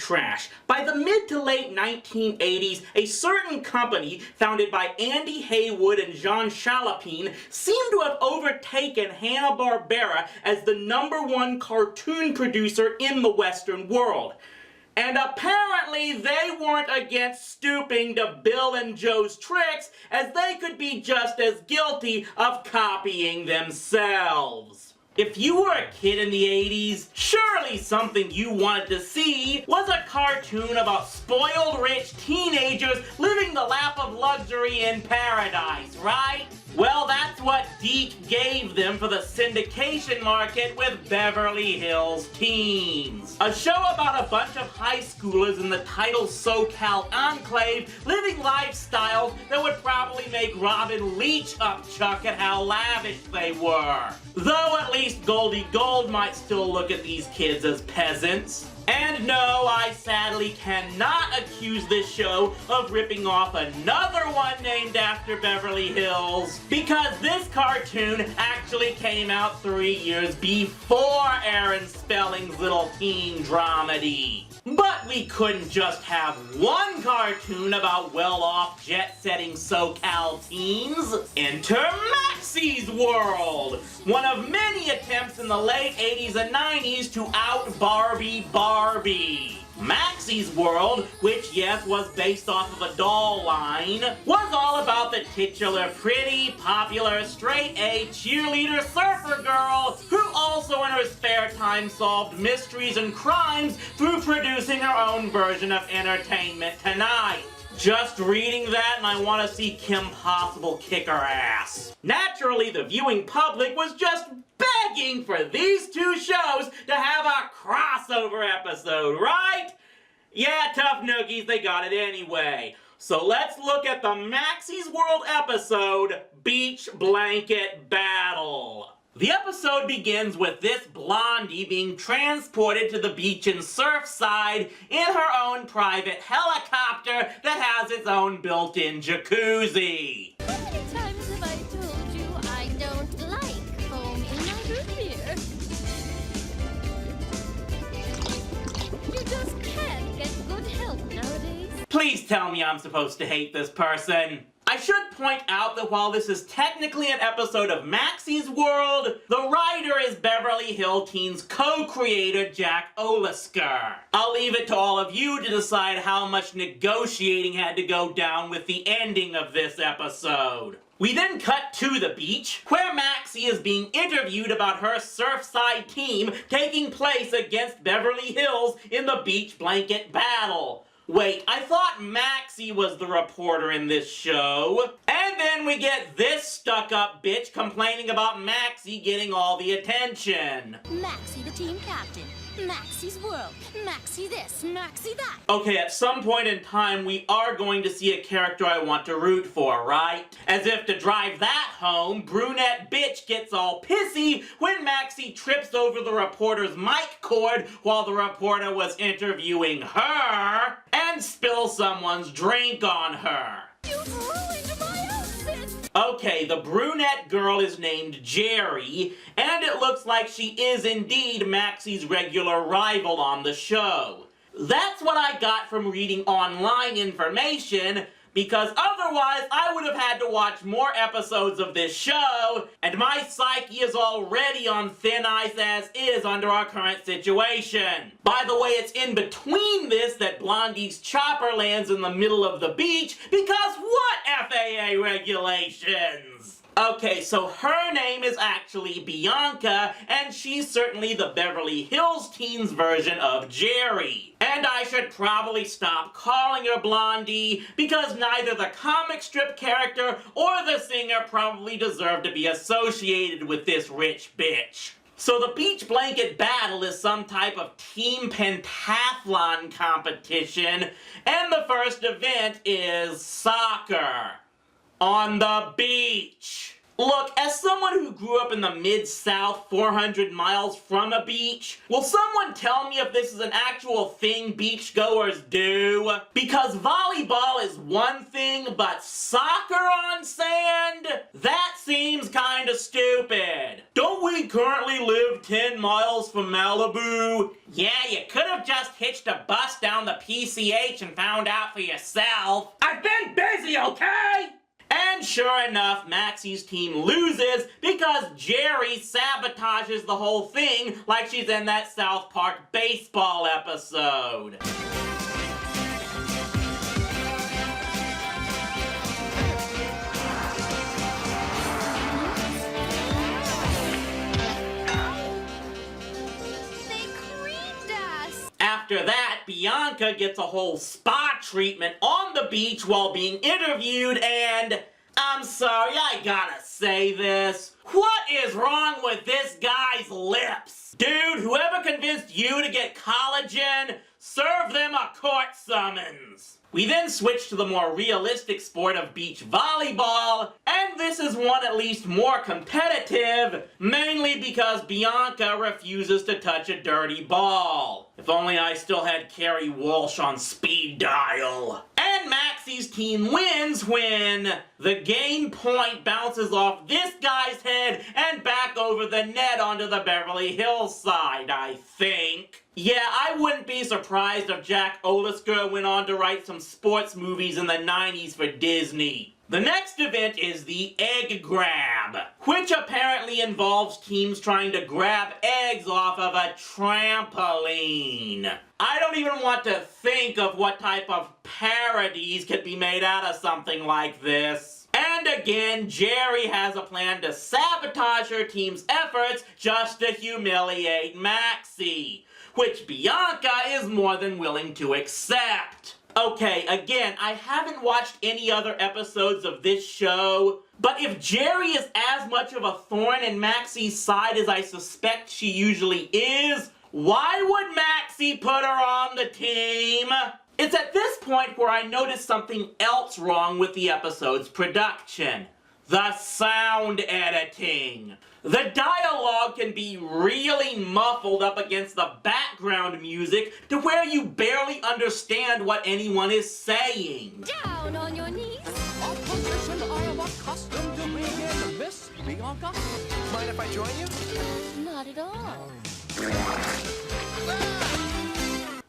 trash. By the mid to late 1980s, a certain company, founded by Andy Haywood and Jean Chalopin, seemed to have overtaken Hanna-Barbera as the #1 cartoon producer in the Western world. And apparently they weren't against stooping to Bill and Joe's tricks, as they could be just as guilty of copying themselves. If you were a kid in the 80s, surely something you wanted to see was a cartoon about spoiled rich teenagers living the lap of luxury in paradise, right? Well, that's what DiC gave them for the syndication market with Beverly Hills Teens. A show about a bunch of high schoolers in the titled SoCal Enclave living lifestyles that would probably make Robin Leach upchuck at how lavish they were. Though at least Goldie Gold might still look at these kids as peasants. And no, I sadly cannot accuse this show of ripping off another one named after Beverly Hills, because this cartoon actually came out 3 years before Aaron Spelling's little teen dramedy. But we couldn't just have one cartoon about well-off jet-setting SoCal teens. Enter Maxie's World! One of many attempts in the late 80s and 90s to out-Barbie Barbie. Maxie's World, which yes was based off of a doll line, was all about the titular pretty, popular, straight-A cheerleader surfer girl who also in her spare time solved mysteries and crimes through producing her own version of Entertainment Tonight. Just reading that and I want to see Kim Possible kick her ass. Naturally, the viewing public was just begging for these two shows to have a crossover episode, right? Yeah, tough noogies, they got it anyway. So let's look at the Maxie's World episode, Beach Blanket Battle. The episode begins with this blondie being transported to the beach in Surfside in her own private helicopter that has its own built-in jacuzzi. How many times have I told you I don't like foam in my root beer? You just can't get good help nowadays. Please tell me I'm supposed to hate this person. I should point out that while this is technically an episode of Maxie's World, the writer is Beverly Hills Teens co-creator Jack Olisker. I'll leave it to all of you to decide how much negotiating had to go down with the ending of this episode. We then cut to the beach, where Maxie is being interviewed about her Surfside team taking place against Beverly Hills in the beach blanket battle. Wait, I thought Maxie was the reporter in this show. And then we get this stuck-up bitch complaining about Maxie getting all the attention. Maxie the team captain. Maxie's World. Maxie this, Maxie that. Okay, at some point in time, we are going to see a character I want to root for, right? As if to drive that home, brunette bitch gets all pissy when Maxie trips over the reporter's mic cord while the reporter was interviewing her and spills someone's drink on her. You've ruined my outfit. Okay, the brunette girl is named Jerry, and it looks like she is indeed Maxie's regular rival on the show. That's what I got from reading online information, because otherwise I would have had to watch more episodes of this show, and my psyche is already on thin ice as is under our current situation. By the way, it's in between this that Blondie's chopper lands in the middle of the beach, because what FAA regulations? Okay, so her name is actually Bianca, and she's certainly the Beverly Hills Teens version of Jerry. And I should probably stop calling her Blondie, because neither the comic strip character or the singer probably deserve to be associated with this rich bitch. So the beach blanket battle is some type of team pentathlon competition, and the first event is soccer. On the beach. Look, as someone who grew up in the Mid-South 400 miles from a beach, will someone tell me if this is an actual thing beachgoers do? Because volleyball is one thing, but soccer on sand? That seems kinda stupid. Don't we currently live 10 miles from Malibu? Yeah, you could have just hitched a bus down the PCH and found out for yourself. I've been busy, okay? And sure enough, Maxie's team loses because Jerry sabotages the whole thing like she's in that South Park baseball episode. They creamed us. After that, Bianca gets a whole spa treatment on the beach while being interviewed, and I'm sorry, I gotta say this. What is wrong with this guy's lips? Dude, whoever convinced you to get collagen, serve them a court summons. We then switch to the more realistic sport of beach volleyball, and this is one at least more competitive, mainly because Bianca refuses to touch a dirty ball. If only I still had Carrie Walsh on speed dial. And Maxie's team wins when the game point bounces off this guy's head and back over the net onto the Beverly Hills side, I think. Yeah, I wouldn't be surprised if Jack Olisker went on to write some sports movies in the 90s for Disney. The next event is the egg grab, which apparently involves teams trying to grab eggs off of a trampoline. I don't even want to think of what type of parodies could be made out of something like this. And again, Jerry has a plan to sabotage her team's efforts just to humiliate Maxie, which Bianca is more than willing to accept. Okay, again, I haven't watched any other episodes of this show, but if Jerry is as much of a thorn in Maxie's side as I suspect she usually is, why would Maxie put her on the team? It's at this point where I notice something else wrong with the episode's production. The sound editing. The dialogue can be really muffled up against the background music to where you barely understand what anyone is saying. Down on your knees. Opposition I am accustomed to being in, Miss Bianca. Mind if I join you? Not at all.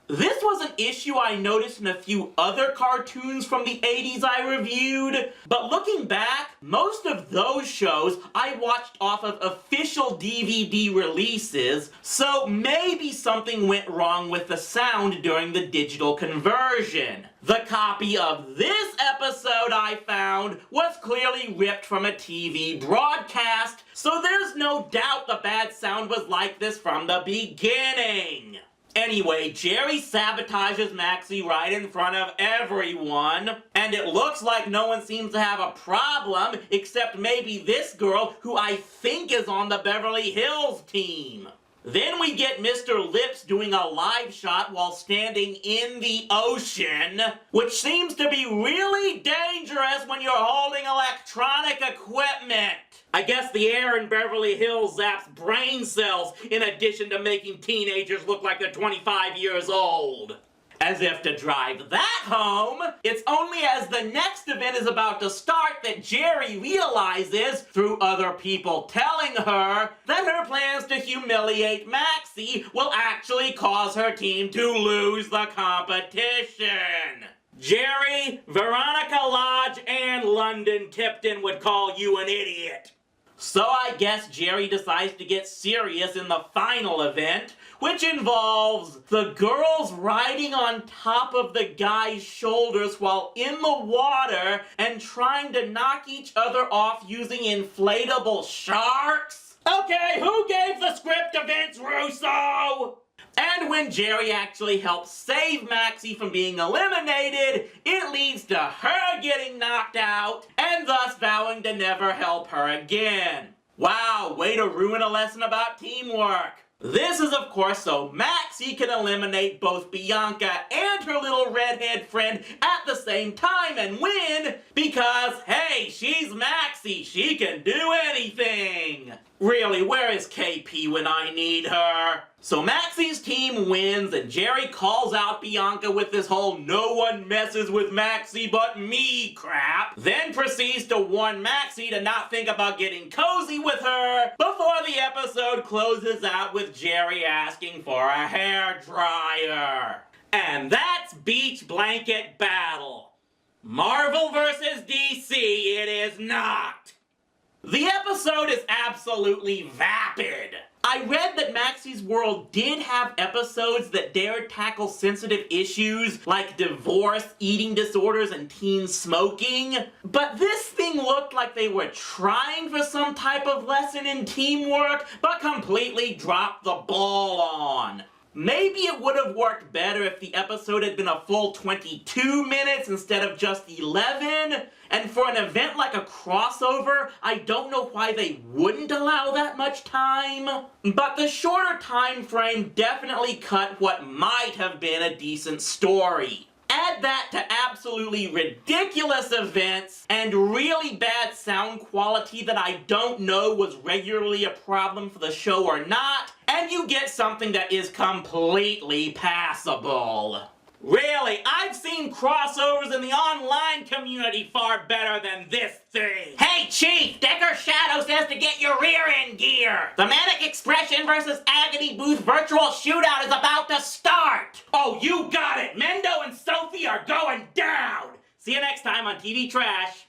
This was an issue I noticed in a few other cartoons from the 80s I reviewed, but looking back, most of those shows I watched off of official DVD releases, so maybe something went wrong with the sound during the digital conversion. The copy of this episode I found was clearly ripped from a TV broadcast, so there's no doubt the bad sound was like this from the beginning. Anyway, Jerry sabotages Maxie right in front of everyone, and it looks like no one seems to have a problem except maybe this girl who I think is on the Beverly Hills team. Then we get Mr. Lips doing a live shot while standing in the ocean, which seems to be really dangerous when you're holding electronic equipment. I guess the air in Beverly Hills zaps brain cells in addition to making teenagers look like they're 25 years old. As if to drive that home, it's only as the next event is about to start that Jerry realizes, through other people telling her, that her plans to humiliate Maxie will actually cause her team to lose the competition. Jerry, Veronica Lodge, and London Tipton would call you an idiot. So I guess Jerry decides to get serious in the final event, which involves the girls riding on top of the guy's shoulders while in the water and trying to knock each other off using inflatable sharks? Okay, who gave the script to Vince Russo? And when Jerry actually helps save Maxie from being eliminated, it leads to her getting knocked out, and thus vowing to never help her again. Wow, way to ruin a lesson about teamwork. This is, of course, so Maxie can eliminate both Bianca and her little redhead friend at the same time and win, because, hey, she's Maxie, she can do anything! Really, where is KP when I need her? So Maxie's team wins, and Jerry calls out Bianca with this whole "no one messes with Maxie but me" crap, then proceeds to warn Maxie to not think about getting cozy with her before the episode closes out with Jerry asking for a hair dryer. And that's Beach Blanket Battle. Marvel versus DC, it is not. The episode is absolutely vapid. I read that Maxie's World did have episodes that dared tackle sensitive issues like divorce, eating disorders, and teen smoking, but this thing looked like they were trying for some type of lesson in teamwork, but completely dropped the ball on. Maybe it would have worked better if the episode had been a full 22 minutes instead of just 11, and for an event like a crossover, I don't know why they wouldn't allow that much time. But the shorter time frame definitely cut what might have been a decent story. Add that to absolutely ridiculous events and really bad sound quality that I don't know was regularly a problem for the show or not, and you get something that is completely passable. Really, I've seen crossovers in the online community far better than this thing. Hey Chief, Decker Shadow says to get your rear in gear. The Manic Expression versus Agony Booth virtual shootout is about to start. Oh, you got it. Mendo and Sophie are going down. See you next time on TV Trash.